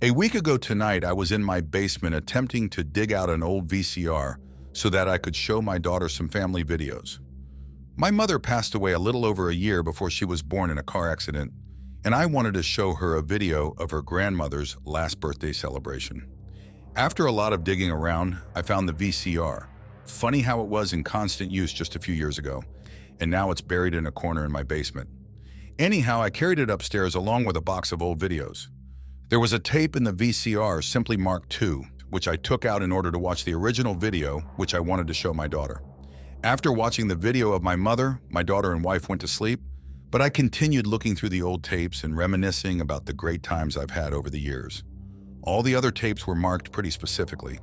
A week ago tonight, I was in my basement attempting to dig out an old VCR so that I could show my daughter some family videos. My mother passed away a little over a year before she was born in a car accident, and I wanted to show her a video of her grandmother's last birthday celebration. After a lot of digging around, I found the VCR. Funny how it was in constant use just a few years ago, and now it's buried in a corner in my basement. Anyhow, I carried it upstairs along with a box of old videos. There was a tape in the VCR simply marked 2, which I took out in order to watch the original video, which I wanted to show my daughter. After watching the video of my mother, my daughter and wife went to sleep, but I continued looking through the old tapes and reminiscing about the great times I've had over the years. All the other tapes were marked pretty specifically.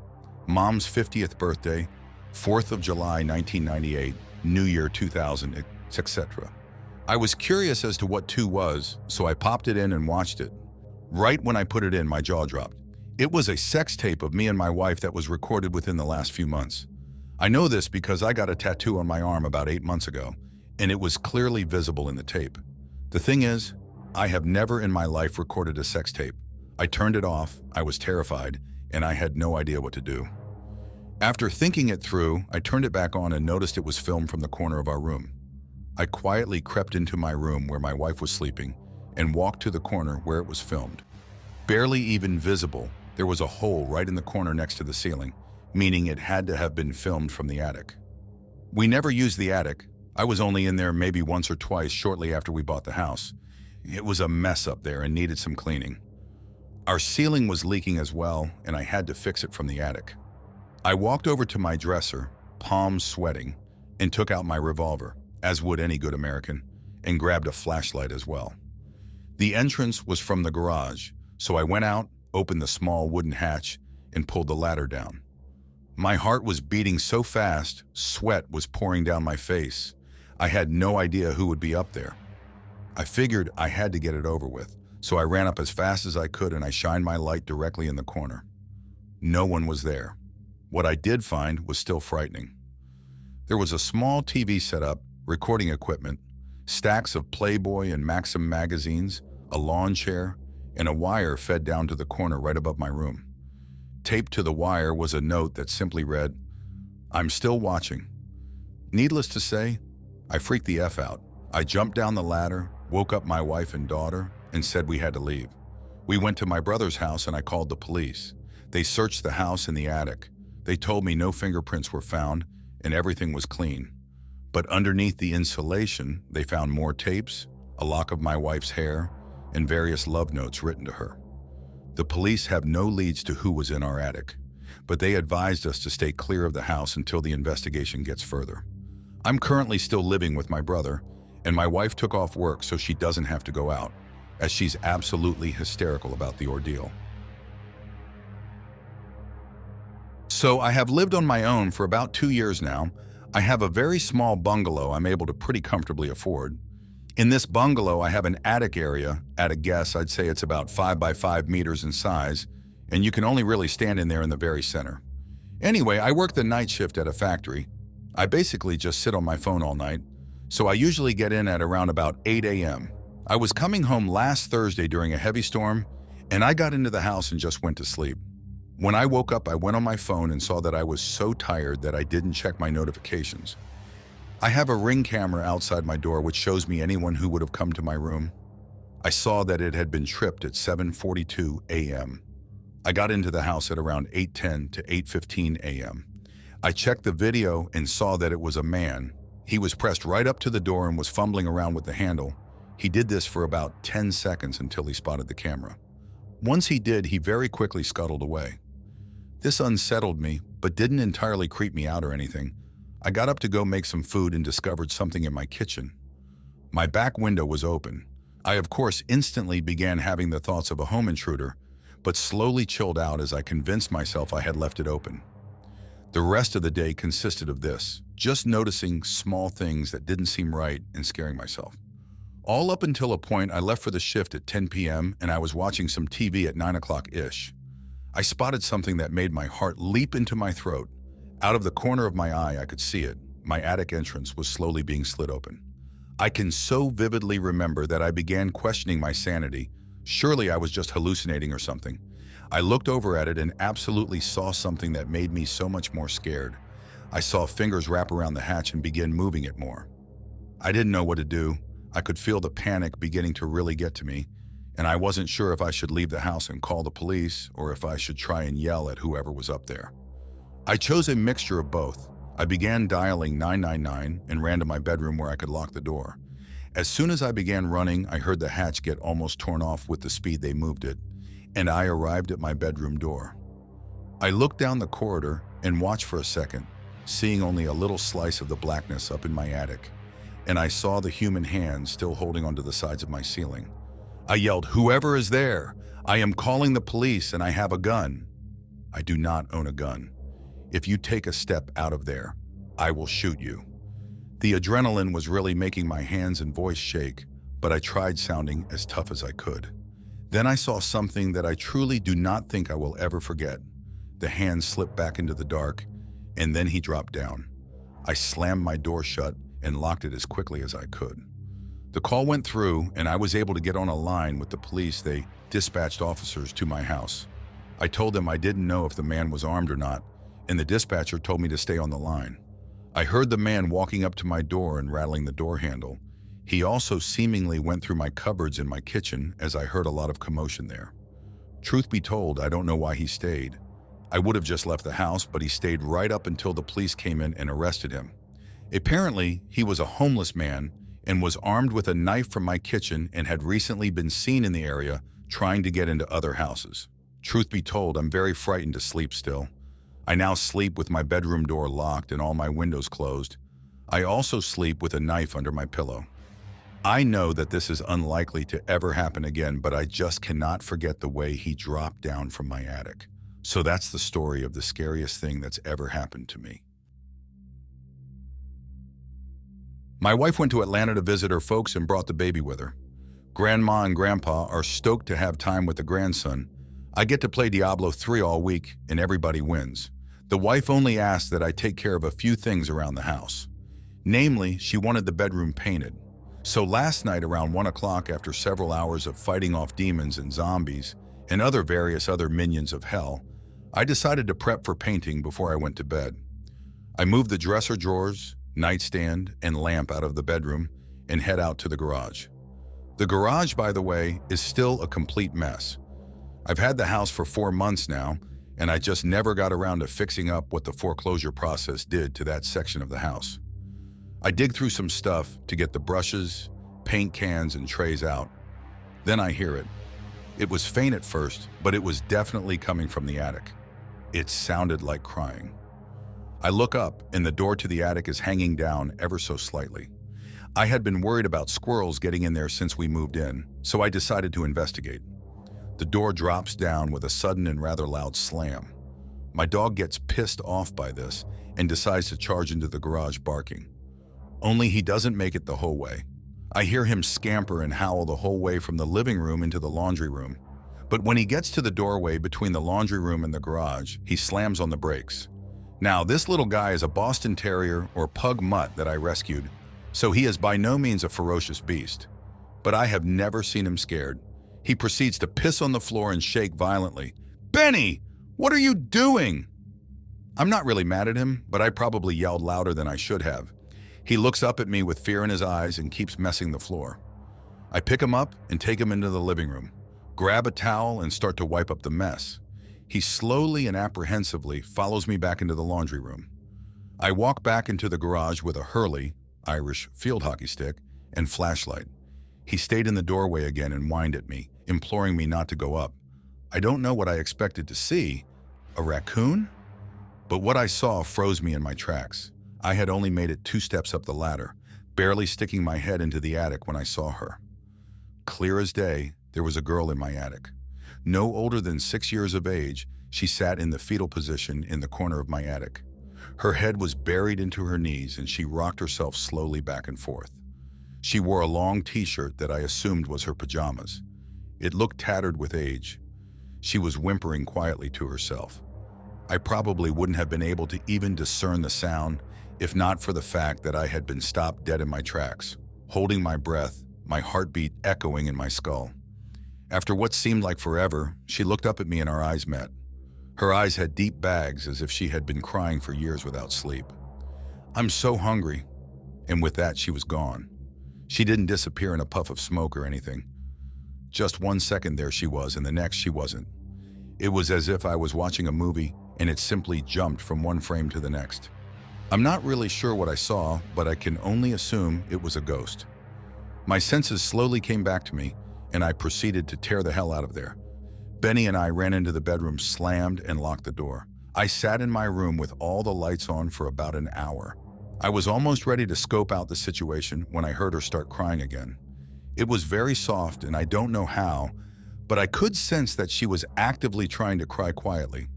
Mom's 50th birthday, 4th of July 1998, New Year 2000, etc. I was curious as to what 2 was, so I popped it in and watched it. Right when I put it in, my jaw dropped. It was a sex tape of me and my wife that was recorded within the last few months. I know this because I got a tattoo on my arm about 8 months ago, and it was clearly visible in the tape. The thing is, I have never in my life recorded a sex tape. I turned it off, I was terrified, and I had no idea what to do. After thinking it through, I turned it back on and noticed it was filmed from the corner of our room. I quietly crept into my room where my wife was sleeping and walked to the corner where it was filmed. Barely even visible, there was a hole right in the corner next to the ceiling, meaning it had to have been filmed from the attic. We never used the attic. I was only in there maybe once or twice shortly after we bought the house. It was a mess up there and needed some cleaning. Our ceiling was leaking as well, and I had to fix it from the attic. I walked over to my dresser, palms sweating, and took out my revolver, as would any good American, and grabbed a flashlight as well. The entrance was from the garage, so I went out, opened the small wooden hatch, and pulled the ladder down. My heart was beating so fast, sweat was pouring down my face. I had no idea who would be up there. I figured I had to get it over with, so I ran up as fast as I could and I shined my light directly in the corner. No one was there. What I did find was still frightening. There was a small TV setup, recording equipment, stacks of Playboy and Maxim magazines, a lawn chair, and a wire fed down to the corner right above my room. Taped to the wire was a note that simply read, "I'm still watching." Needless to say, I freaked the F out. I jumped down the ladder, woke up my wife and daughter, and said we had to leave. We went to my brother's house and I called the police. They searched the house and the attic. They told me no fingerprints were found and everything was clean. But underneath the insulation, they found more tapes, a lock of my wife's hair, and various love notes written to her. The police have no leads to who was in our attic, but they advised us to stay clear of the house until the investigation gets further. I'm currently still living with my brother, and my wife took off work so she doesn't have to go out, as she's absolutely hysterical about the ordeal. So I have lived on my own for about 2 years now. I have a very small bungalow I'm able to pretty comfortably afford. In this bungalow, I have an attic area. At a guess, I'd say it's about 5 by 5 meters in size, and you can only really stand in there in the very center. Anyway, I work the night shift at a factory. I basically just sit on my phone all night, so I usually get in at around about 8 a.m. I was coming home last Thursday during a heavy storm, and I got into the house and just went to sleep. When I woke up, I went on my phone and saw that I was so tired that I didn't check my notifications. I have a Ring camera outside my door which shows me anyone who would have come to my room. I saw that it had been tripped at 7:42 a.m. I got into the house at around 8:10 to 8:15 a.m. I checked the video and saw that it was a man. He was pressed right up to the door and was fumbling around with the handle. He did this for about 10 seconds until he spotted the camera. Once he did, he very quickly scuttled away. This unsettled me, but didn't entirely creep me out or anything. I got up to go make some food and discovered something in my kitchen. My back window was open. I, of course, instantly began having the thoughts of a home intruder, but slowly chilled out as I convinced myself I had left it open. The rest of the day consisted of this, just noticing small things that didn't seem right and scaring myself. All up until a point I left for the shift at 10 p.m. and I was watching some TV at 9 o'clock-ish. I spotted something that made my heart leap into my throat. Out of the corner of my eye, I could see it. My attic entrance was slowly being slid open. I can so vividly remember that I began questioning my sanity, Surely I was just hallucinating or something. I looked over at it and absolutely saw something that made me so much more scared. I saw fingers wrap around the hatch and begin moving it more. I didn't know what to do. I could feel the panic beginning to really get to me, and I wasn't sure if I should leave the house and call the police or if I should try and yell at whoever was up there. I chose a mixture of both. I began dialing 999 and ran to my bedroom where I could lock the door. As soon as I began running, I heard the hatch get almost torn off with the speed they moved it, and I arrived at my bedroom door. I looked down the corridor and watched for a second, seeing only a little slice of the blackness up in my attic, and I saw the human hand still holding onto the sides of my ceiling. I yelled, "Whoever is there, I am calling the police and I have a gun." I do not own a gun. If you take a step out of there, I will shoot you. The adrenaline was really making my hands and voice shake, but I tried sounding as tough as I could. Then I saw something that I truly do not think I will ever forget. The hand slipped back into the dark, and then he dropped down. I slammed my door shut and locked it as quickly as I could. The call went through, and I was able to get on a line with the police. They dispatched officers to my house. I told them I didn't know if the man was armed or not, and the dispatcher told me to stay on the line. I heard the man walking up to my door and rattling the door handle. He also seemingly went through my cupboards in my kitchen, as I heard a lot of commotion there. Truth be told, I don't know why he stayed. I would have just left the house, but he stayed right up until the police came in and arrested him. Apparently, he was a homeless man and was armed with a knife from my kitchen and had recently been seen in the area trying to get into other houses. Truth be told, I'm very frightened to sleep still. I now sleep with my bedroom door locked and all my windows closed. I also sleep with a knife under my pillow. I know that this is unlikely to ever happen again, but I just cannot forget the way he dropped down from my attic. So that's the story of the scariest thing that's ever happened to me. My wife went to Atlanta to visit her folks and brought the baby with her. Grandma and Grandpa are stoked to have time with the grandson. I get to play Diablo 3 all week, and everybody wins. The wife only asked that I take care of a few things around the house. Namely, she wanted the bedroom painted. So last night around 1 o'clock, after several hours of fighting off demons and zombies and various other minions of hell, I decided to prep for painting before I went to bed. I moved the dresser drawers, nightstand, and lamp out of the bedroom and head out to the garage. The garage, by the way, is still a complete mess. I've had the house for 4 months now, and I just never got around to fixing up what the foreclosure process did to that section of the house. I dig through some stuff to get the brushes, paint cans, and trays out. Then I hear it. It was faint at first, but it was definitely coming from the attic. It sounded like crying. I look up, and the door to the attic is hanging down ever so slightly. I had been worried about squirrels getting in there since we moved in, so I decided to investigate. The door drops down with a sudden and rather loud slam. My dog gets pissed off by this and decides to charge into the garage barking. Only he doesn't make it the whole way. I hear him scamper and howl the whole way from the living room into the laundry room. But when he gets to the doorway between the laundry room and the garage, he slams on the brakes. Now, this little guy is a Boston Terrier or pug mutt that I rescued, so he is by no means a ferocious beast. But I have never seen him scared. He proceeds to piss on the floor and shake violently. "Benny, what are you doing?" I'm not really mad at him, but I probably yelled louder than I should have. He looks up at me with fear in his eyes and keeps messing the floor. I pick him up and take him into the living room, grab a towel and start to wipe up the mess. He slowly and apprehensively follows me back into the laundry room. I walk back into the garage with a Hurley, Irish field hockey stick, and flashlight. He stayed in the doorway again and whined at me, imploring me not to go up. I don't know what I expected to see. A raccoon? But what I saw froze me in my tracks. I had only made it 2 steps up the ladder, barely sticking my head into the attic when I saw her. Clear as day, there was a girl in my attic. No older than 6 years of age, she sat in the fetal position in the corner of my attic. Her head was buried into her knees and she rocked herself slowly back and forth. She wore a long t-shirt that I assumed was her pajamas. It looked tattered with age. She was whimpering quietly to herself. I probably wouldn't have been able to even discern the sound if not for the fact that I had been stopped dead in my tracks, holding my breath, my heartbeat echoing in my skull. After what seemed like forever, she looked up at me and our eyes met. Her eyes had deep bags as if she had been crying for years without sleep. "I'm so hungry." And with that, she was gone. She didn't disappear in a puff of smoke or anything. Just 1 second there she was, and the next she wasn't. It was as if I was watching a movie and it simply jumped from one frame to the next. I'm not really sure what I saw, but I can only assume it was a ghost. My senses slowly came back to me, and I proceeded to tear the hell out of there. Benny and I ran into the bedroom, slammed, and locked the door. I sat in my room with all the lights on for about an hour. I was almost ready to scope out the situation when I heard her start crying again. It was very soft, and I don't know how, but I could sense that she was actively trying to cry quietly.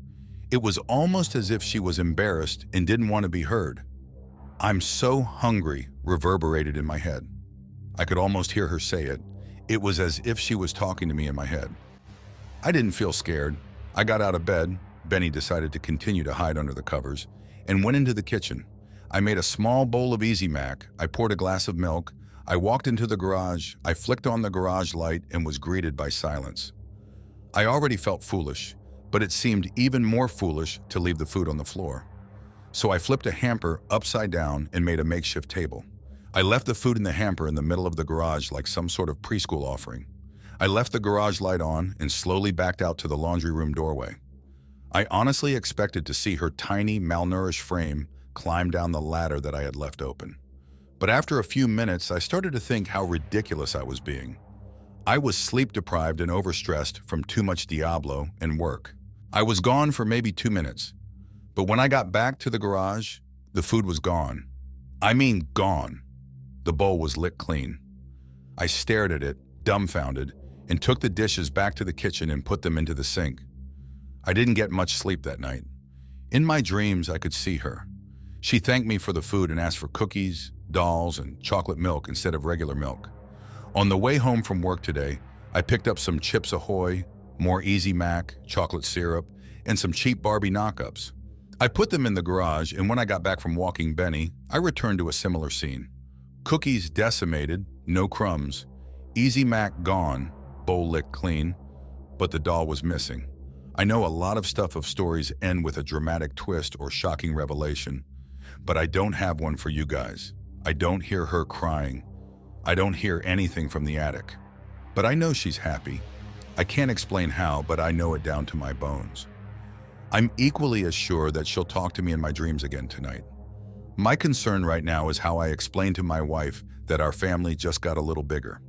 It was almost as if she was embarrassed and didn't want to be heard. "I'm so hungry," reverberated in my head. I could almost hear her say it. It was as if she was talking to me in my head. I didn't feel scared. I got out of bed. Benny decided to continue to hide under the covers and went into the kitchen. I made a small bowl of Easy Mac. I poured a glass of milk. I walked into the garage. I flicked on the garage light and was greeted by silence. I already felt foolish, but it seemed even more foolish to leave the food on the floor. So I flipped a hamper upside down and made a makeshift table. I left the food in the hamper in the middle of the garage like some sort of preschool offering. I left the garage light on and slowly backed out to the laundry room doorway. I honestly expected to see her tiny, malnourished frame climb down the ladder that I had left open. But after a few minutes, I started to think how ridiculous I was being. I was sleep-deprived and overstressed from too much Diablo and work. I was gone for maybe 2 minutes. But when I got back to the garage, the food was gone. I mean gone. The bowl was licked clean. I stared at it, dumbfounded, and took the dishes back to the kitchen and put them into the sink. I didn't get much sleep that night. In my dreams, I could see her. She thanked me for the food and asked for cookies, dolls, and chocolate milk instead of regular milk. On the way home from work today, I picked up some Chips Ahoy, more Easy Mac, chocolate syrup, and some cheap Barbie knockups. I put them in the garage, and when I got back from walking Benny, I returned to a similar scene. Cookies decimated, no crumbs. Easy Mac gone, bowl licked clean, but the doll was missing. I know a lot of stuff of stories end with a dramatic twist or shocking revelation, but I don't have one for you guys. I don't hear her crying. I don't hear anything from the attic. But I know she's happy. I can't explain how, but I know it down to my bones. I'm equally as sure that she'll talk to me in my dreams again tonight. My concern right now is how I explain to my wife that our family just got a little bigger.